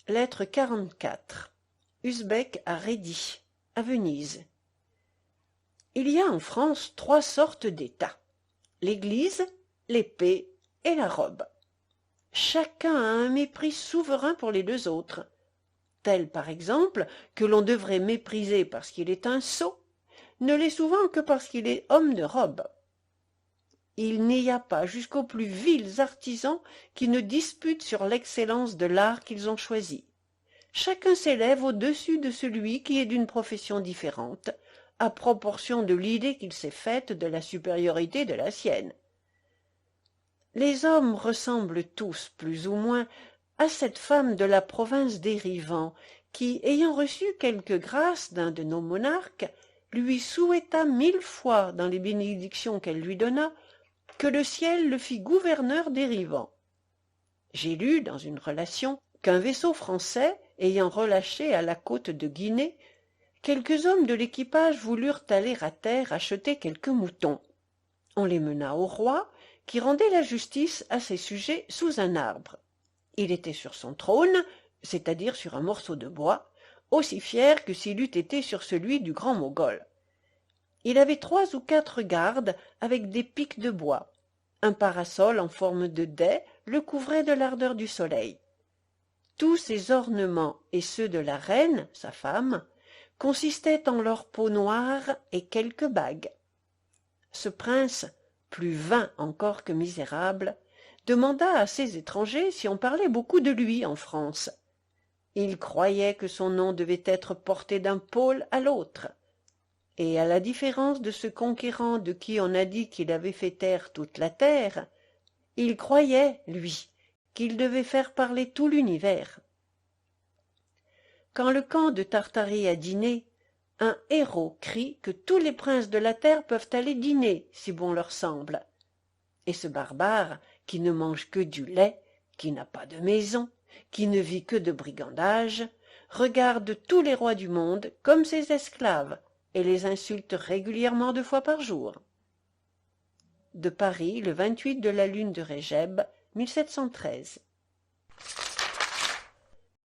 Lettre 44. Usbek à Rhédi, à Venise. Il y a en France 3 sortes d'États: l'Église, l'épée et la robe. Chacun a un mépris souverain pour les 2 autres, tel par exemple que l'on devrait mépriser parce qu'il est un sot, ne l'est souvent que parce qu'il est homme de robe. Il n'y a pas jusqu'aux plus vils artisans qui ne disputent sur l'excellence de l'art qu'ils ont choisi. Chacun s'élève au-dessus de celui qui est d'une profession différente, à proportion de l'idée qu'il s'est faite de la supériorité de la sienne. Les hommes ressemblent tous, plus ou moins, à cette femme de la province d'Érivan, qui, ayant reçu quelque grâce d'un de nos monarques, lui souhaita 1000 fois, dans les bénédictions qu'elle lui donna, que le ciel le fît gouverneur d'Érivan. J'ai lu dans une relation qu'un vaisseau français, ayant relâché à la côte de Guinée, quelques hommes de l'équipage voulurent aller à terre acheter quelques moutons. On les mena au roi, qui rendait la justice à ses sujets sous un arbre. Il était sur son trône, c'est-à-dire sur un morceau de bois, aussi fier que s'il eût été sur celui du grand Mogol. Il avait 3 ou 4 gardes avec des pics de bois. Un parasol en forme de dais le couvrait de l'ardeur du soleil. Tous ses ornements et ceux de la reine, sa femme, consistaient en leur peau noire et quelques bagues. Ce prince, plus vain encore que misérable, demanda à ces étrangers si on parlait beaucoup de lui en France. Il croyait que son nom devait être porté d'un pôle à l'autre, et à la différence de ce conquérant de qui on a dit qu'il avait fait taire toute la terre, il croyait, lui, qu'il devait faire parler tout l'univers. Quand le camp de Tartarie a dîné, un héros crie que tous les princes de la terre peuvent aller dîner, si bon leur semble. Et ce barbare, qui ne mange que du lait, qui n'a pas de maison, qui ne vit que de brigandage, regarde tous les rois du monde comme ses esclaves, et les insulte régulièrement 2 fois par jour. De Paris, le 28 de la lune de Régeb, 1713.